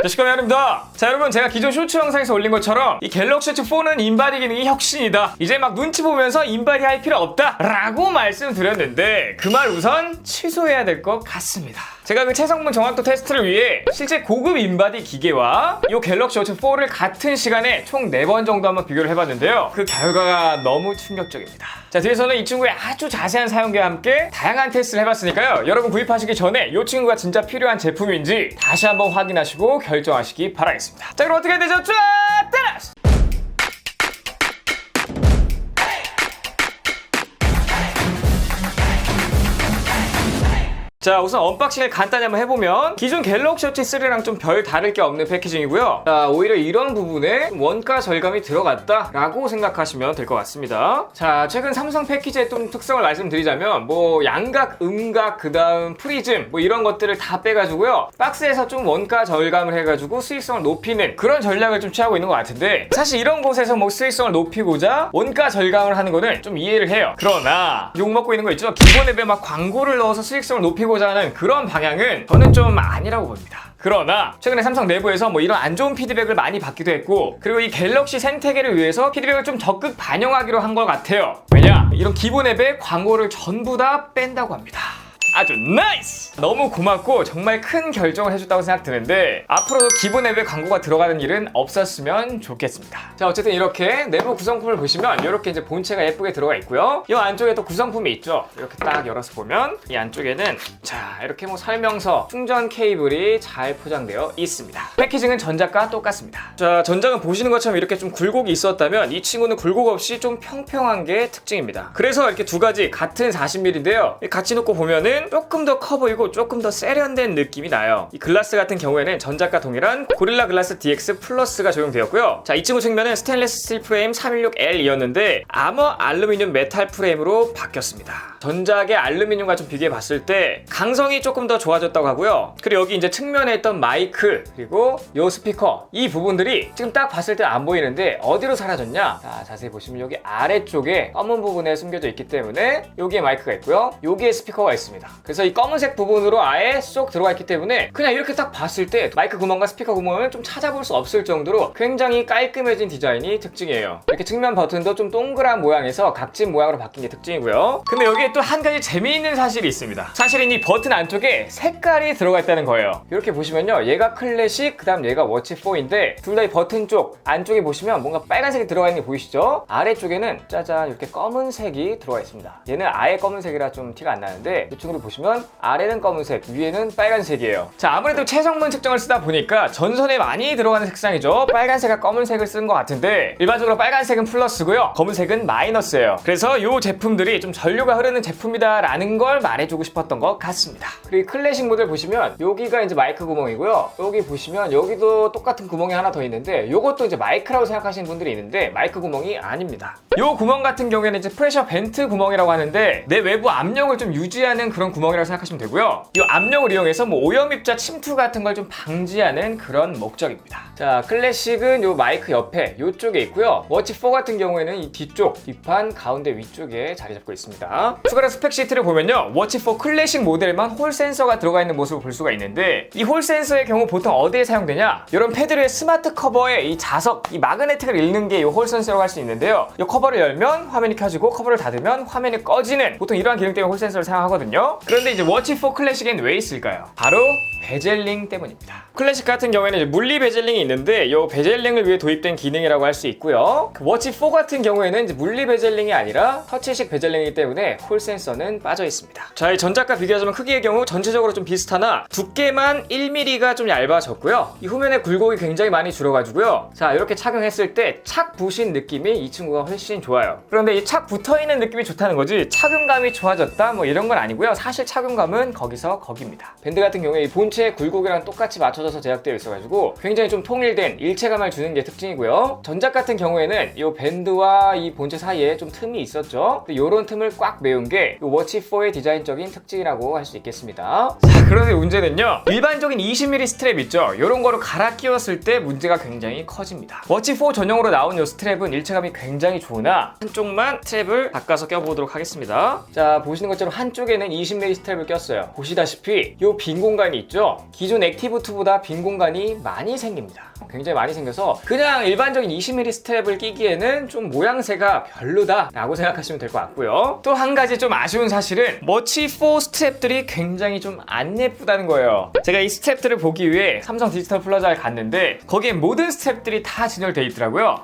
시간입니다. 자, 여러분, 제가 기존 쇼츠 영상에서 올린 것처럼 이 갤럭시 워치 4는 인바디 기능이 혁신이다, 이제 막 눈치 보면서 인바디 할 필요 없다 라고 말씀드렸는데 그 말 우선 취소해야 될 것 같습니다. 제가 그 체성분 정확도 테스트를 위해 실제 고급 인바디 기계와 이 갤럭시 워치 4를 같은 시간에 총 4번 정도 한번 비교를 해봤는데요, 그 결과가 너무 충격적입니다. 자, 뒤에서는 이 친구의 아주 자세한 사용과 함께 다양한 테스트를 해봤으니까요, 여러분 구입하시기 전에 이 친구가 진짜 필요한 제품인지 다시 한번 확인하시고 결정하시기 바라겠습니다. 자, 그럼 어떻게 되죠? 쫙 따라! 자, 우선 언박싱을 간단히 한번 해보면 기존 갤럭시 워치 3랑 좀 별 다를 게 없는 패키징이고요. 자, 오히려 이런 부분에 원가 절감이 들어갔다 라고 생각하시면 될 것 같습니다. 자, 최근 삼성 패키지의 좀 특성을 말씀드리자면 뭐 양각, 음각, 그 다음 프리즘 뭐 이런 것들을 다 빼가지고요, 박스에서 좀 원가 절감을 해가지고 수익성을 높이는 그런 전략을 좀 취하고 있는 것 같은데, 사실 이런 곳에서 뭐 수익성을 높이고자 원가 절감을 하는 거는 좀 이해를 해요. 그러나 욕먹고 있는 거 있죠? 기본 앱에 막 광고를 넣어서 수익성을 높이고자 하는 그런 방향은 저는 좀 아니라고 봅니다. 그러나 최근에 삼성 내부에서 뭐 이런 안 좋은 피드백을 많이 받기도 했고, 그리고 이 갤럭시 생태계를 위해서 피드백을 좀 적극 반영하기로 한 것 같아요. 왜냐? 이런 기본 앱에 광고를 전부 다 뺀다고 합니다. 아주 나이스! 너무 고맙고 정말 큰 결정을 해줬다고 생각 드는데, 앞으로도 기본 앱에 광고가 들어가는 일은 없었으면 좋겠습니다. 자, 어쨌든 이렇게 내부 구성품을 보시면 이렇게 이제 본체가 예쁘게 들어가 있고요, 이 안쪽에 또 구성품이 있죠. 이렇게 딱 열어서 보면 이 안쪽에는 자, 이렇게 뭐 설명서, 충전 케이블이 잘 포장되어 있습니다. 패키징은 전작과 똑같습니다. 자, 전작은 보시는 것처럼 이렇게 좀 굴곡이 있었다면 이 친구는 굴곡 없이 좀 평평한 게 특징입니다. 그래서 이렇게 두 가지 같은 40mm인데요, 같이 놓고 보면은 조금 더 커 보이고 조금 더 세련된 느낌이 나요. 이 글라스 같은 경우에는 전작과 동일한 고릴라 글라스 DX 플러스가 적용되었고요. 자, 이 친구 측면은 스테인리스 스틸 프레임 316L이었는데 아머 알루미늄 메탈 프레임으로 바뀌었습니다. 전작의 알루미늄과 좀 비교해 봤을 때 강성이 조금 더 좋아졌다고 하고요. 그리고 여기 이제 측면에 있던 마이크, 그리고 요 스피커, 이 부분들이 지금 딱 봤을 때 안 보이는데 어디로 사라졌냐? 자, 자세히 보시면 여기 아래쪽에 검은 부분에 숨겨져 있기 때문에 여기에 마이크가 있고요, 여기에 스피커가 있습니다. 그래서 이 검은색 부분으로 아예 쏙 들어가 있기 때문에 그냥 이렇게 딱 봤을 때 마이크 구멍과 스피커 구멍을 좀 찾아볼 수 없을 정도로 굉장히 깔끔해진 디자인이 특징이에요. 이렇게 측면 버튼도 좀 동그란 모양에서 각진 모양으로 바뀐 게 특징이고요. 근데 여기에 또 한 가지 재미있는 사실이 있습니다. 사실은 이 버튼 안쪽에 색깔이 들어가 있다는 거예요. 이렇게 보시면요, 얘가 클래식, 그 다음 얘가 워치 4인데 둘 다 이 버튼 쪽 안쪽에 보시면 뭔가 빨간색이 들어가 있는 게 보이시죠? 아래쪽에는 짜잔 이렇게 검은색이 들어가 있습니다. 얘는 아예 검은색이라 좀 티가 안 나는데 이쪽으로 보시면 아래는 검은색, 위에는 빨간색이에요. 자, 아무래도 체성분 측정을 쓰다 보니까 전선에 많이 들어가는 색상이죠. 빨간색과 검은색을 쓰는 것 같은데 일반적으로 빨간색은 플러스고요, 검은색은 마이너스예요. 그래서 이 제품들이 좀 전류가 흐르는 제품이다 라는 걸 말해주고 싶었던 것 같습니다. 그리고 클래식 모델 보시면 여기가 이제 마이크 구멍이고요, 여기 보시면 여기도 똑같은 구멍이 하나 더 있는데 이것도 이제 마이크라고 생각하시는 분들이 있는데 마이크 구멍이 아닙니다. 이 구멍 같은 경우에는 이제 프레셔 벤트 구멍이라고 하는데 내 외부 압력을 좀 유지하는 그런 구멍이라고 생각하시면 되고요, 이 압력을 이용해서 뭐 오염입자 침투 같은 걸 좀 방지하는 그런 목적입니다. 자, 클래식은 요 마이크 옆에 요쪽에 있고요, 워치 4 같은 경우에는 이 뒤쪽, 뒷판, 가운데 위쪽에 자리 잡고 있습니다. 추가로 스펙 시트를 보면요, 워치 4 클래식 모델만 홀 센서가 들어가 있는 모습을 볼 수가 있는데, 이 홀 센서의 경우 보통 어디에 사용되냐, 이런 패드의 스마트 커버에 이 자석, 이 마그네틱을 읽는 게 이 홀 센서라고 할 수 있는데요, 이 커버를 열면 화면이 켜지고 커버를 닫으면 화면이 꺼지는, 보통 이러한 기능 때문에 홀 센서를 사용하거든요. 그런데 이제 워치 4 클래식엔 왜 있을까요? 바로 베젤링 때문입니다. 클래식 같은 경우에는 이제 물리 베젤링이 있는데 이 베젤링을 위해 도입된 기능이라고 할 수 있고요, 그 워치 4 같은 경우에는 이제 물리 베젤링이 아니라 터치식 베젤링이기 때문에 홀 센서는 빠져 있습니다. 자, 이 전작과 비교하자면 크기의 경우 전체적으로 좀 비슷하나 두께만 1mm가 좀 얇아졌고요, 이 후면의 굴곡이 굉장히 많이 줄어가지고요, 자, 이렇게 착용했을 때 착 부신 느낌이 이 친구가 훨씬 좋아요. 그런데 이 착 붙어있는 느낌이 좋다는 거지 착용감이 좋아졌다 뭐 이런 건 아니고요, 사실 착용감은 거기서 거기입니다. 밴드 같은 경우에 이 본체 굴곡이랑 똑같이 맞춰져서 제작되어 있어가지고 굉장히 좀 통일된 일체감을 주는 게 특징이고요, 전작 같은 경우에는 이 밴드와 이 본체 사이에 좀 틈이 있었죠. 이런 틈을 꽉 메운 게 이 워치 4의 디자인적인 특징이라고 할 수 있겠습니다. 자, 그런데 문제는요, 일반적인 20mm 스트랩 있죠, 이런 거로 갈아 끼웠을 때 문제가 굉장히 커집니다. 워치 4 전용으로 나온 이 스트랩은 일체감이 굉장히 좋으나 한쪽만 스트랩을 바꿔서 껴보도록 하겠습니다. 자, 보시는 것처럼 한쪽에는 20mm 20mm 스트랩을 꼈어요. 보시다시피 이 빈 공간이 있죠? 기존 액티브2보다 빈 공간이 많이 생깁니다. 굉장히 많이 생겨서 그냥 일반적인 20mm 스트랩을 끼기에는 좀 모양새가 별로다 라고 생각하시면 될 것 같고요. 또 한 가지 좀 아쉬운 사실은 머치4 스트랩들이 굉장히 좀 안 예쁘다는 거예요. 제가 이 스트랩들을 보기 위해 삼성 디지털 플라자에 갔는데 거기에 모든 스트랩들이 다 진열되어 있더라고요.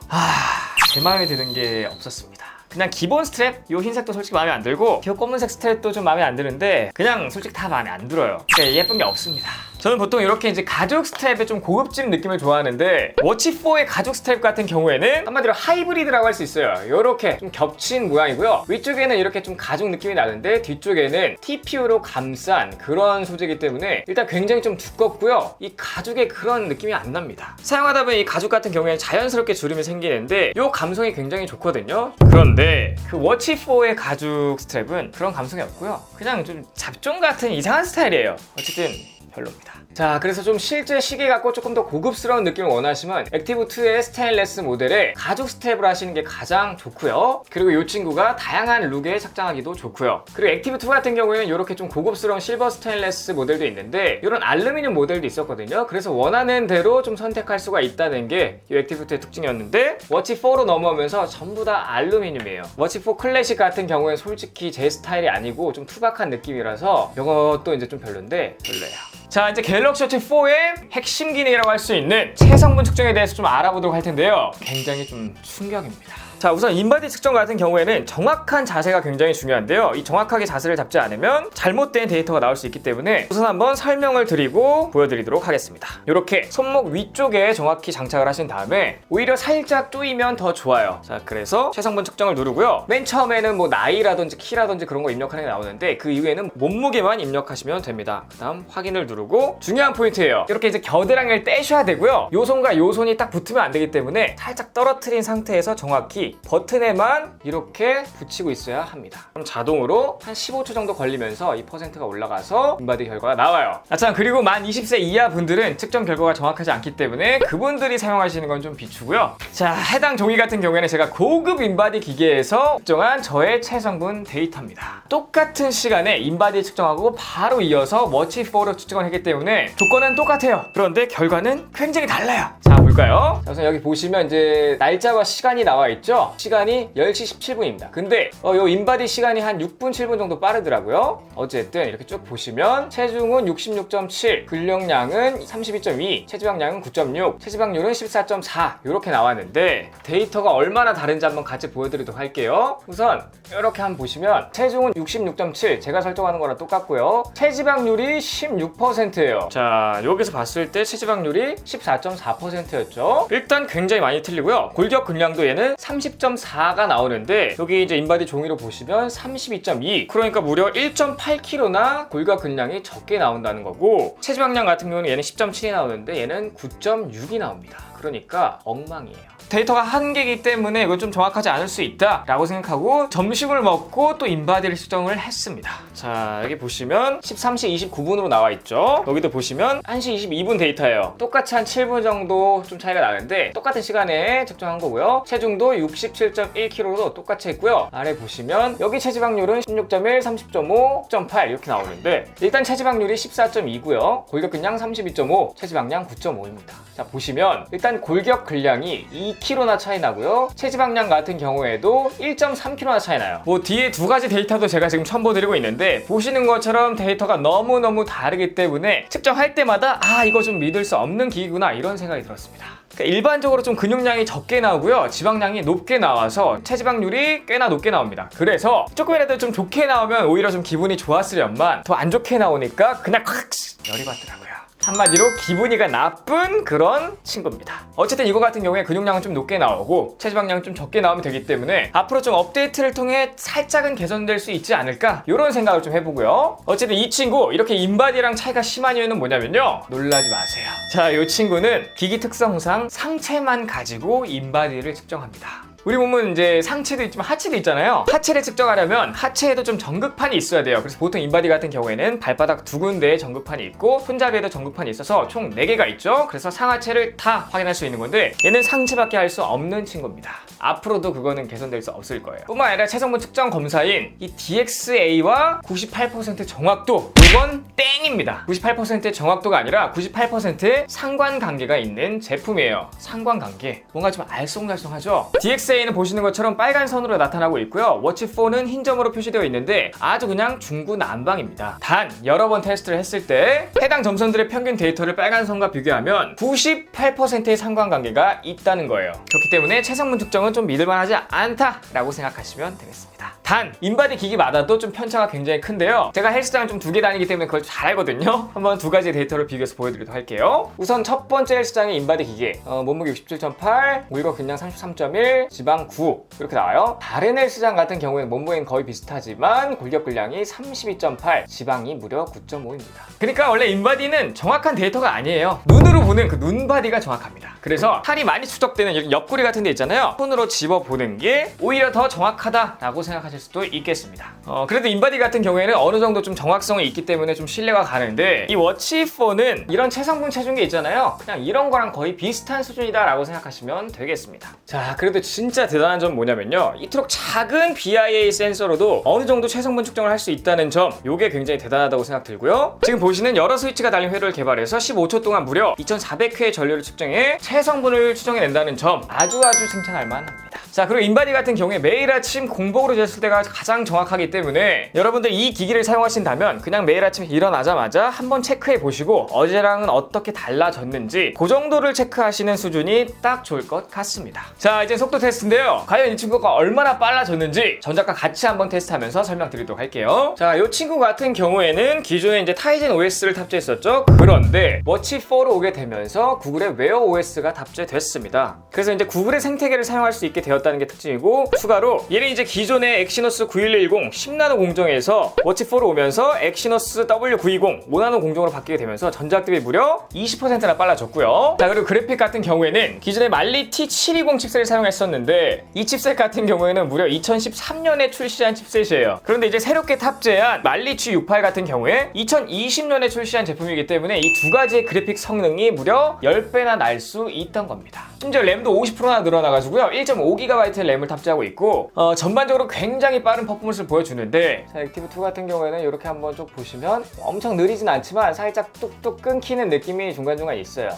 제 마음에 드는 게 없었습니다. 그냥 기본 스트랩, 요 흰색도 솔직히 마음에 안 들고 이 검은색 스트랩도 좀 마음에 안 드는데 그냥 솔직히 다 마음에 안 들어요. 예쁜 게 없습니다. 저는 보통 이렇게 이제 가죽 스트랩의 좀 고급진 느낌을 좋아하는데 워치4의 가죽 스트랩 같은 경우에는 한마디로 하이브리드라고 할 수 있어요. 이렇게 좀 겹친 모양이고요. 위쪽에는 이렇게 좀 가죽 느낌이 나는데 뒤쪽에는 TPU로 감싼 그런 소재이기 때문에 일단 굉장히 좀 두껍고요. 이 가죽의 그런 느낌이 안 납니다. 사용하다 보면 이 가죽 같은 경우에는 자연스럽게 주름이 생기는데 이 감성이 굉장히 좋거든요. 그런데 그 워치4의 가죽 스트랩은 그런 감성이 없고요. 그냥 좀 잡종 같은 이상한 스타일이에요. 어쨌든 별로입니다. 자, 그래서 좀 실제 시계 갖고 조금 더 고급스러운 느낌을 원하시면 액티브2의 스테인레스 모델에 가죽 스트랩을 하시는 게 가장 좋고요. 그리고 이 친구가 다양한 룩에 착장하기도 좋고요. 그리고 액티브2 같은 경우에는 이렇게 좀 고급스러운 실버 스테인레스 모델도 있는데 이런 알루미늄 모델도 있었거든요. 그래서 원하는 대로 좀 선택할 수가 있다는 게 이 액티브2의 특징이었는데 워치4로 넘어오면서 전부 다 알루미늄이에요. 워치4 클래식 같은 경우에는 솔직히 제 스타일이 아니고 좀 투박한 느낌이라서 이것도 이제 좀 별론데 별로예요. 자, 이제 갤럭시 워치 4의 핵심 기능이라고 할 수 있는 체성분 측정에 대해서 좀 알아보도록 할 텐데요. 굉장히 좀 충격입니다. 자, 우선 인바디 측정 같은 경우에는 정확한 자세가 굉장히 중요한데요. 이 정확하게 자세를 잡지 않으면 잘못된 데이터가 나올 수 있기 때문에 우선 한번 설명을 드리고 보여드리도록 하겠습니다. 이렇게 손목 위쪽에 정확히 장착을 하신 다음에 오히려 살짝 조이면 더 좋아요. 자, 그래서 체성분 측정을 누르고요. 맨 처음에는 뭐 나이라든지 키라든지 그런 거 입력하는 게 나오는데 그 이후에는 몸무게만 입력하시면 됩니다. 그 다음 확인을 누르고 중요한 포인트예요. 이렇게 이제 겨드랑이를 떼셔야 되고요. 요 손과 요 손이 딱 붙으면 안 되기 때문에 살짝 떨어뜨린 상태에서 정확히 버튼에만 이렇게 붙이고 있어야 합니다. 그럼 자동으로 한 15초 정도 걸리면서 이 퍼센트가 올라가서 인바디 결과가 나와요. 참, 그리고 만 20세 이하 분들은 측정 결과가 정확하지 않기 때문에 그분들이 사용하시는 건 좀 비추고요. 자, 해당 종이 같은 경우에는 제가 고급 인바디 기계에서 측정한 저의 체성분 데이터입니다. 똑같은 시간에 인바디 측정하고 바로 이어서 워치4로 측정을 했기 때문에 조건은 똑같아요. 그런데 결과는 굉장히 달라요. 자, 볼까요? 자, 우선 여기 보시면 이제 날짜와 시간이 나와 있죠? 시간이 10시 17분입니다. 근데 요 인바디 시간이 한 6분 7분 정도 빠르더라고요. 어쨌든 이렇게 쭉 보시면 체중은 66.7, 근력량은 32.2, 체지방량은 9.6, 체지방률은 14.4 이렇게 나왔는데 데이터가 얼마나 다른지 한번 같이 보여드리도록 할게요. 우선 이렇게 한번 보시면 체중은 66.7, 제가 설정하는 거랑 똑같고요. 체지방률이 16%예요. 자, 여기서 봤을 때 체지방률이 14.4%였죠. 일단 굉장히 많이 틀리고요. 골격 근량도 얘는 30.4가 나오는데 여기 이제 인바디 종이로 보시면 32.2, 그러니까 무려 1.8kg나 골격 근량이 적게 나온다는 거고, 체지방량 같은 경우는 얘는 10.7이 나오는데 얘는 9.6이 나옵니다. 그러니까 엉망이에요. 데이터가 한계이기 때문에 이건 좀 정확하지 않을 수 있다 라고 생각하고 점심을 먹고 또 인바디를 측정을 했습니다. 자, 여기 보시면 13시 29분으로 나와 있죠. 여기도 보시면 1시 22분 데이터예요. 똑같이 한 7분 정도 좀 차이가 나는데 똑같은 시간에 측정한 거고요. 체중도 67.1kg로 똑같이 했고요. 아래 보시면 여기 체지방률은 16.1, 30.5, 10.8 이렇게 나오는데 일단 체지방률이 14.2고요. 골격 근량 32.5, 체지방량 9.5입니다. 자, 보시면 일단 골격 근량이 2kg나 차이 나고요. 체지방량 같은 경우에도 1.3kg나 차이 나요. 뭐 뒤에 두 가지 데이터도 제가 지금 첨부드리고 있는데 보시는 것처럼 데이터가 너무너무 다르기 때문에 측정할 때마다 이거 좀 믿을 수 없는 기기구나 이런 생각이 들었습니다. 그러니까 일반적으로 좀 근육량이 적게 나오고요. 지방량이 높게 나와서 체지방률이 꽤나 높게 나옵니다. 그래서 조금이라도 좀 좋게 나오면 오히려 좀 기분이 좋았으련만 더 안 좋게 나오니까 그냥 확 열이 받더라고요. 한마디로 기분이가 나쁜 그런 친구입니다. 어쨌든 이거 같은 경우에 근육량은 좀 높게 나오고 체지방량은 좀 적게 나오면 되기 때문에 앞으로 좀 업데이트를 통해 살짝은 개선될 수 있지 않을까 이런 생각을 좀 해보고요. 어쨌든 이 친구 이렇게 인바디랑 차이가 심한 이유는 뭐냐면요, 놀라지 마세요. 자, 이 친구는 기기 특성상 상체만 가지고 인바디를 측정합니다. 우리 몸은 이제 상체도 있지만 하체도 있잖아요. 하체를 측정하려면 하체에도 좀 전극판이 있어야 돼요. 그래서 보통 인바디 같은 경우에는 발바닥 두 군데에 전극판이 있고 손잡이에도 전극판이 있어서 총 4개가 있죠. 그래서 상하체를 다 확인할 수 있는 건데 얘는 상체밖에 할 수 없는 친구입니다. 앞으로도 그거는 개선될 수 없을 거예요. 뿐만 아니라 체성분 측정 검사인 이 DXA와 98% 정확도, 이건 땡입니다. 98%의 정확도가 아니라 98%의 상관관계가 있는 제품이에요. 상관관계, 뭔가 좀 알쏭달쏭하죠? DXA는 보시는 것처럼 빨간 선으로 나타나고 있고요. 워치4는 흰 점으로 표시되어 있는데 아주 그냥 중구난방입니다. 단 여러 번 테스트를 했을 때 해당 점선들의 평균 데이터를 빨간 선과 비교하면 98%의 상관관계가 있다는 거예요. 그렇기 때문에 체성분 측정은 좀 믿을만하지 않다라고 생각하시면 되겠습니다. 단 인바디 기기마다도 좀 편차가 굉장히 큰데요. 제가 헬스장을 좀 2개 다니기 때문에 그걸 잘 알거든요. 한번 2가지 데이터를 비교해서 보여드리도록 할게요. 우선 첫 번째 헬스장의 인바디 기기, 몸무게 67.8, 무게가 그냥 33.1, 지방 9 이렇게 나와요. 다른 헬스장 같은 경우에는 몸무게는 거의 비슷하지만 골격근량이 32.8, 지방이 무려 9.5입니다. 그러니까 원래 인바디는 정확한 데이터가 아니에요. 눈으로 보는 그 눈바디가 정확합니다. 그래서 살이 많이 축적되는 이렇게 옆구리 같은 데 있잖아요. 손으로 집어보는 게 오히려 더 정확하다라고 생각하실 수도 있겠습니다. 그래도 인바디 같은 경우에는 어느 정도 좀 정확성이 있기 때문에 좀 신뢰가 가는데 이 워치4는 이런 체성분 체중계 있잖아요. 그냥 이런 거랑 거의 비슷한 수준이다 라고 생각하시면 되겠습니다. 자, 그래도 진짜 대단한 점 뭐냐면요, 이토록 작은 BIA 센서로도 어느 정도 체성분 측정을 할 수 있다는 점, 요게 굉장히 대단하다고 생각 들고요. 지금 보시는 여러 스위치가 달린 회로를 개발해서 15초 동안 무려 2400회의 전류를 측정해 체성분을 추정해낸다는 점, 아주 칭찬할 만합니다. 자, 그리고 인바디 같은 경우에 매일 아침 공복으로 쟀을 때가 가장 정확하기 때문에 여러분들 이 기기를 사용하신다면 그냥 매일 아침에 일어나자마자 한번 체크해 보시고 어제랑은 어떻게 달라졌는지 그 정도를 체크하시는 수준이 딱 좋을 것 같습니다. 자, 이제 속도 테스트인데요. 과연 이 친구가 얼마나 빨라졌는지 전작과 같이 한번 테스트하면서 설명드리도록 할게요. 자, 이 친구 같은 경우에는 기존에 이제 타이젠 OS를 탑재했었죠. 그런데 워치4로 오게 되면서 구글의 웨어 OS가 탑재됐습니다. 그래서 이제 구글의 생태계를 사용할 수 있게 되었다는 게 특징이고, 추가로 얘는 이제 기존의 엑시노스 9110 10나노 공정에서 워치4로 오면서 엑시노스 W920 5나노 공정으로 바뀌게 되면서 전작 대비 무려 20%나 빨라졌고요. 자, 그리고 그래픽 같은 경우에는 기존의 말리 T720 칩셋을 사용했었는데 이 칩셋 같은 경우에는 무려 2013년에 출시한 칩셋이에요. 그런데 이제 새롭게 탑재한 말리 G68 같은 경우에 2020년에 출시한 제품이기 때문에 이 2가지의 그래픽 성능이 무려 10배나 날 수 있던 겁니다. 심지어 램도 50%나 늘어나가지고요, 1.5GB 램을 탑재하고 있고, 전반적으로 굉장히 빠른 퍼포먼스를 보여주는데, 자, 액티브2 같은 경우에는 이렇게 한번 쭉 보시면 엄청 느리진 않지만 살짝 뚝뚝 끊기는 느낌이 중간중간 있어요.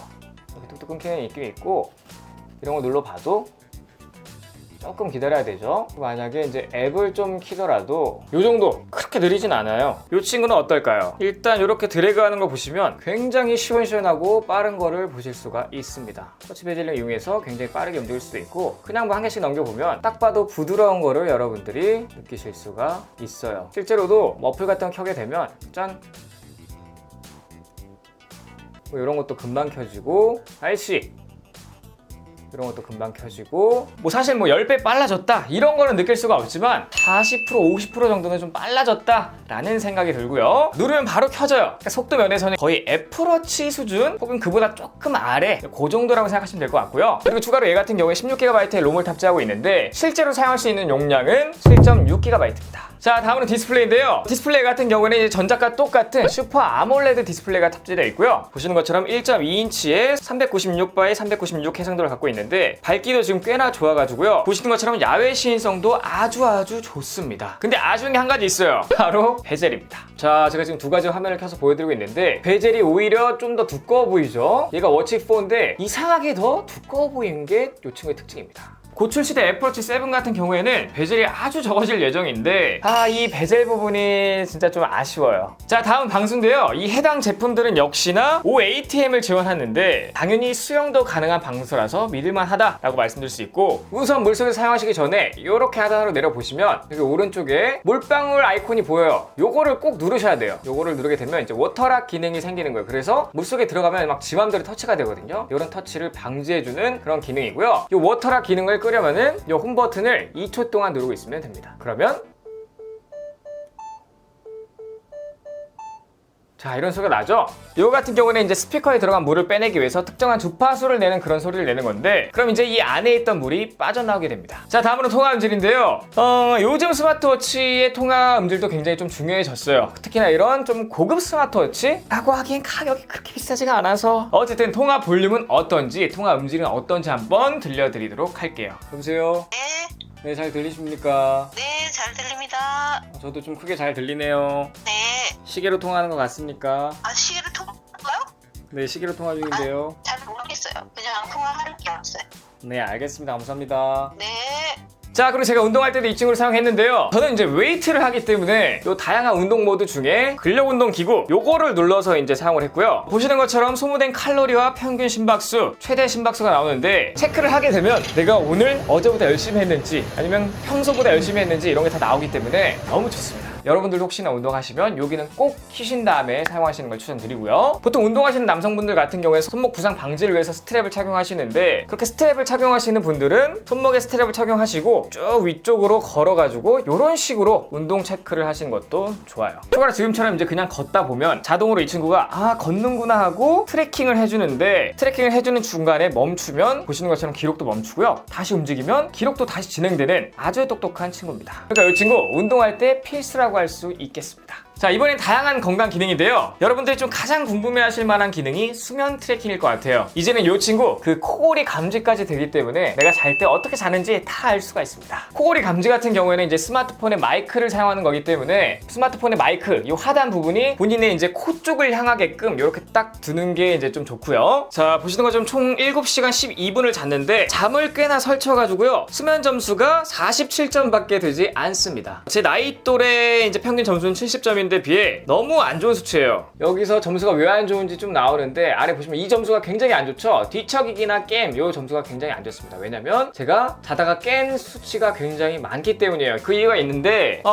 이렇게 뚝뚝 끊기는 느낌이 있고, 이런 거 눌러봐도 조금 기다려야 되죠. 만약에 이제 앱을 좀 키더라도 이 정도, 그렇게 느리진 않아요. 이 친구는 어떨까요? 일단 이렇게 드래그하는 거 보시면 굉장히 시원시원하고 빠른 거를 보실 수가 있습니다. 터치 베젤링 이용해서 굉장히 빠르게 움직일 수도 있고, 그냥 뭐 한 개씩 넘겨보면 딱 봐도 부드러운 거를 여러분들이 느끼실 수가 있어요. 실제로도 머플 같은 거 켜게 되면 짠! 뭐 이런 것도 금방 켜지고, 알씨! 이런 것도 금방 켜지고, 뭐 사실 뭐 10배 빨라졌다 이런 거는 느낄 수가 없지만 40% 50% 정도는 좀 빨라졌다 라는 생각이 들고요. 누르면 바로 켜져요. 그러니까 속도 면에서는 거의 애플워치 수준 혹은 그보다 조금 아래, 그 정도라고 생각하시면 될 것 같고요. 그리고 추가로 얘 같은 경우에 16GB의 롬을 탑재하고 있는데 실제로 사용할 수 있는 용량은 7.6GB입니다. 자, 다음은 디스플레이인데요. 디스플레이 같은 경우는 이제 전작과 똑같은 슈퍼 아몰레드 디스플레이가 탑재되어 있고요. 보시는 것처럼 1.2인치에 396바의 396 해상도를 갖고 있는데 밝기도 지금 꽤나 좋아가지고요. 보시는 것처럼 야외 시인성도 아주 좋습니다. 근데 아쉬운 게 한 가지 있어요. 바로 베젤입니다. 자, 제가 지금 2가지 화면을 켜서 보여드리고 있는데 베젤이 오히려 좀 더 두꺼워 보이죠? 얘가 워치4인데 이상하게 더 두꺼워 보이는 게 이 친구의 특징입니다. 곧 출시된 애플워치 7 같은 경우에는 베젤이 아주 적어질 예정인데 이 베젤 부분이 진짜 좀 아쉬워요. 자, 다음 방수인데요. 이 해당 제품들은 역시나 OATM을 지원하는데 당연히 수영도 가능한 방수라서 믿을만하다라고 말씀드릴 수 있고, 우선 물속에서 사용하시기 전에 이렇게 하단으로 내려보시면 여기 오른쪽에 물방울 아이콘이 보여요. 요거를 꼭 누르셔야 돼요. 요거를 누르게 되면 이제 워터락 기능이 생기는 거예요. 그래서 물속에 들어가면 막 지 맘대로 터치가 되거든요. 이런 터치를 방지해주는 그런 기능이고요. 이 워터락 기능을 끄려면은 이 홈 버튼을 2초 동안 누르고 있으면 됩니다. 그러면 자, 이런 소리가 나죠? 이거 같은 경우는 이제 스피커에 들어간 물을 빼내기 위해서 특정한 주파수를 내는 그런 소리를 내는 건데, 그럼 이제 이 안에 있던 물이 빠져나오게 됩니다. 자, 다음으로 통화 음질인데요. 요즘 스마트워치의 통화 음질도 굉장히 좀 중요해졌어요. 특히나 이런 좀 고급 스마트워치라고 하기엔 가격이 그렇게 비싸지가 않아서, 어쨌든 통화 볼륨은 어떤지, 통화 음질은 어떤지 한번 들려드리도록 할게요. 여보세요? 네, 네, 잘 들리십니까? 네, 잘 들립니다. 저도 좀 크게 잘 들리네요. 네. 시계로 통화하는 것 같습니까? 아, 시계를 통화할까요? 네, 시계로 통화 중인데요. 잘 모르겠어요. 그냥 통화할 게 없어요. 네, 알겠습니다. 감사합니다. 네. 자, 그리고 제가 운동할 때도 이 친구를 사용했는데요. 저는 이제 웨이트를 하기 때문에 요 다양한 운동 모드 중에 근력 운동 기구 요거를 눌러서 이제 사용을 했고요. 보시는 것처럼 소모된 칼로리와 평균 심박수, 최대 심박수가 나오는데, 체크를 하게 되면 내가 오늘 어제보다 열심히 했는지 아니면 평소보다 열심히 했는지 이런 게 다 나오기 때문에 너무 좋습니다. 여러분들도 혹시나 운동하시면 여기는 꼭 키신 다음에 사용하시는 걸 추천드리고요. 보통 운동하시는 남성분들 같은 경우에 손목 부상 방지를 위해서 스트랩을 착용하시는데, 그렇게 스트랩을 착용하시는 분들은 손목에 스트랩을 착용하시고 쭉 위쪽으로 걸어가지고 이런 식으로 운동 체크를 하시는 것도 좋아요. 추가로 지금처럼 이제 그냥 걷다 보면 자동으로 이 친구가 아, 걷는구나 하고 트래킹을 해주는데, 트래킹을 해주는 중간에 멈추면 보시는 것처럼 기록도 멈추고요. 다시 움직이면 기록도 다시 진행되는 아주 똑똑한 친구입니다. 그러니까 이 친구 운동할 때 필수라고 할 수 있겠습니다. 자, 이번엔 다양한 건강 기능인데요. 여러분들이 좀 가장 궁금해하실 만한 기능이 수면 트래킹일 것 같아요. 이제는 이 친구 그 코골이 감지까지 되기 때문에 내가 잘 때 어떻게 자는지 다 알 수가 있습니다. 코골이 감지 같은 경우에는 이제 스마트폰의 마이크를 사용하는 거기 때문에, 스마트폰의 마이크 이 하단 부분이 본인의 이제 코 쪽을 향하게끔 이렇게 딱 두는 게 이제 좀 좋고요. 자, 보시는 것처럼 총 7시간 12분을 잤는데 잠을 꽤나 설쳐가지고요. 수면 점수가 47점밖에 되지 않습니다. 제 나이 또래 이제 평균 점수는 70점인데 데 비해 너무 안 좋은 수치예요. 여기서 점수가 왜 안 좋은지 좀 나오는데, 아래 보시면 이 점수가 굉장히 안 좋죠. 뒤척이기나 게임 요 점수가 굉장히 안 좋습니다. 왜냐면 제가 자다가 깬 수치가 굉장히 많기 때문이에요. 그 이유가 있는데,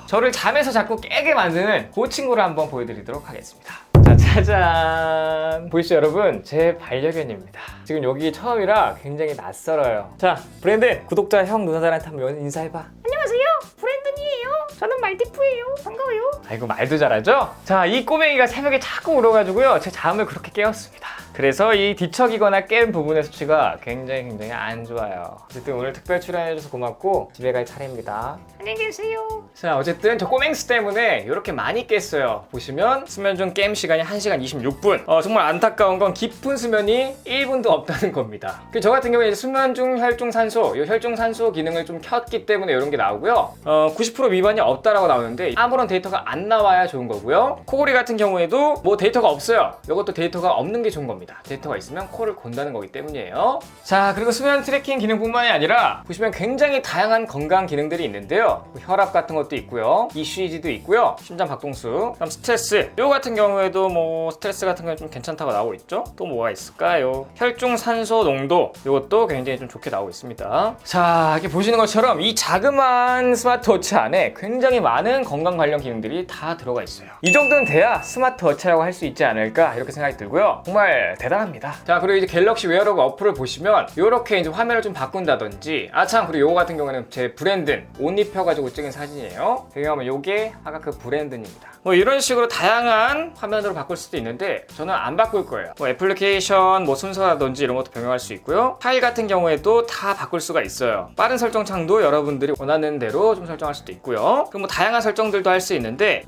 저를 잠에서 자꾸 깨게 만드는 그 친구를 한번 보여드리도록 하겠습니다. 자, 짜잔. 보이시죠 여러분? 제 반려견입니다. 지금 여기 처음이라 굉장히 낯설어요. 자, 브랜든 구독자 형 누나들한테 한번 인사해봐. 안녕하세요. 브랜든이에요. 저는 말티프예요. 반가워요. 아이고, 말도 잘하죠? 자, 이 꼬맹이가 새벽에 자꾸 울어가지고요, 제 잠을 그렇게 깨웠습니다. 그래서 이 뒤척이거나 깬 부분의 수치가 굉장히 안 좋아요. 어쨌든 오늘 특별 출연해줘서 고맙고 집에 갈 차례입니다. 안녕히 계세요. 자, 어쨌든 저 꼬맹스 때문에 이렇게 많이 깼어요. 보시면 수면 중 게임 시간이 1시간 26분. 정말 안타까운 건 깊은 수면이 1분도 없다는 겁니다. 저 같은 경우에 이제 수면 중 혈중산소, 이 혈중산소 기능을 좀 켰기 때문에 이런 게 나오고요. 90% 미만이 없다라고 나오는데 아무런 데이터가 안 나와야 좋은 거고요. 코골이 같은 경우에도 뭐 데이터가 없어요. 이것도 데이터가 없는 게 좋은 겁니다. 데이터가 있으면 코를 곤다는 거기 때문이에요. 자, 그리고 수면 트래킹 기능뿐만이 아니라 보시면 굉장히 다양한 건강 기능들이 있는데요. 혈압 같은 것도 있고요, ECG도 있고요, 심장 박동수, 그럼 스트레스, 요 같은 경우에도 뭐 스트레스 같은 건 좀 괜찮다고 나오고 있죠. 또 뭐가 있을까요? 혈중 산소 농도, 이것도 굉장히 좀 좋게 나오고 있습니다. 자, 이렇게 보시는 것처럼 이 자그마한 스마트워치 안에 굉장히 많은 건강 관련 기능들이 다 들어가 있어요. 이 정도는 돼야 스마트워치라고 할 수 있지 않을까 이렇게 생각이 들고요. 정말 대단합니다. 자, 그리고 이제 갤럭시 웨어러블 어플을 보시면 이렇게 이제 화면을 좀 바꾼다든지, 아참, 그리고 요거 같은 경우는 제 브랜든 옷 입혀가지고 찍은 사진이에요. 배경화면 요게 아까 그 브랜든입니다. 뭐 이런 식으로 다양한 화면으로 바꿀 수도 있는데 저는 안 바꿀 거예요. 뭐 애플리케이션 뭐 순서라든지 이런 것도 변경할 수 있고요. 파일 같은 경우에도 다 바꿀 수가 있어요. 빠른 설정 창도 여러분들이 원하는 대로 좀 설정할 수도 있고요. 그리고 뭐 다양한 설정들도 할 수 있는데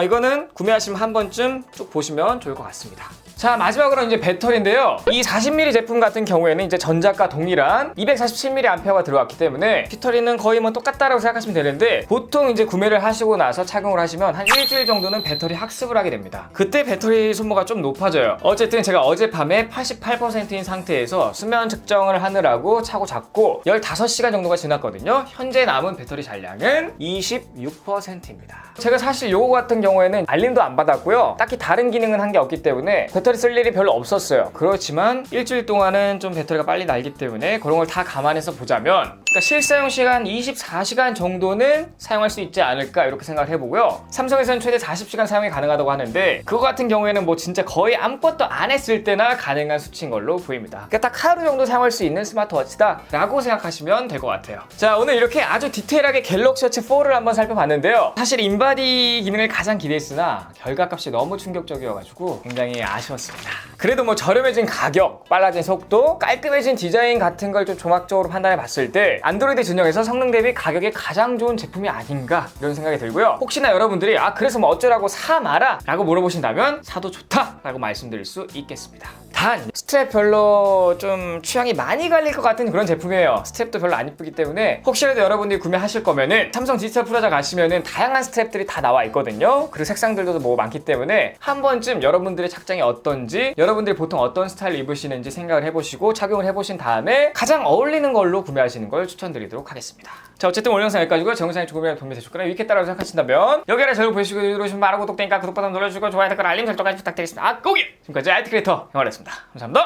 이거는 구매하시면 한 번쯤 쭉 보시면 좋을 것 같습니다. 자, 마지막으로 이제 배터리인데요. 이 40mAh 제품 같은 경우에는 이제 전작과 동일한 247mAh가 들어갔기 때문에 배터리는 거의 뭐 똑같다라고 생각하시면 되는데, 보통 이제 구매를 하시고 나서 착용을 하시면 한 일주일 정도는 배터리 학습을 하게 됩니다. 그때 배터리 소모가 좀 높아져요. 어쨌든 제가 어젯밤에 88%인 상태에서 수면 측정을 하느라고 차고 잤고 15시간 정도가 지났거든요. 현재 남은 배터리 잔량은 26%입니다. 제가 사실 요거 같은 경우에는 알림도 안 받았고요. 딱히 다른 기능은 한 게 없기 때문에 배터리 배터리 쓸 일이 별로 없었어요. 그렇지만 일주일 동안은 좀 배터리가 빨리 날기 때문에 그런 걸 다 감안해서 보자면 그러니까 실사용 시간 24시간 정도는 사용할 수 있지 않을까 이렇게 생각을 해보고요. 삼성에서는 최대 40시간 사용이 가능하다고 하는데 그거 같은 경우에는 뭐 진짜 거의 아무것도 안 했을 때나 가능한 수치인 걸로 보입니다. 그러니까 딱 하루 정도 사용할 수 있는 스마트워치다 라고 생각하시면 될 것 같아요. 자, 오늘 이렇게 아주 디테일하게 갤럭시 워치 4를 한번 살펴봤는데요. 사실 인바디 기능을 가장 기대했으나 결과값이 너무 충격적이어가지고 굉장히 아쉬웠습니다. 그래도 뭐 저렴해진 가격, 빨라진 속도, 깔끔해진 디자인 같은 걸 좀 종합적으로 판단해 봤을 때 안드로이드 진영에서 성능 대비 가격이 가장 좋은 제품이 아닌가 이런 생각이 들고요. 혹시나 여러분들이 그래서 뭐 어쩌라고 사 마라 라고 물어보신다면 사도 좋다 라고 말씀드릴 수 있겠습니다. 단 스트랩별로 좀 취향이 많이 갈릴 것 같은 그런 제품이에요. 스트랩도 별로 안 이쁘기 때문에 혹시라도 여러분들이 구매하실 거면은 삼성 디지털 프라자 가시면은 다양한 스트랩들이 다 나와 있거든요. 그리고 색상들도 뭐 많기 때문에 한 번쯤 여러분들의 착장이 어떤지, 여러분들이 보통 어떤 스타일을 입으시는지 생각을 해보시고 착용을 해보신 다음에 가장 어울리는 걸로 구매하시는 걸 추천드리도록 하겠습니다. 자, 어쨌든 오늘 영상 여기까지고요. 제 영상이 조금이라도 도움이 되셨거나 유익했다고 생각하신다면 여기 아래 저를 보시고 들어오시면 바로 구독, 구독 버튼 눌러주시고 좋아요, 댓글, 알림 설정까지 부탁드리겠습니다. 고기! 지금까지 IT 크리에이터 영화였습니다. 감사합니다.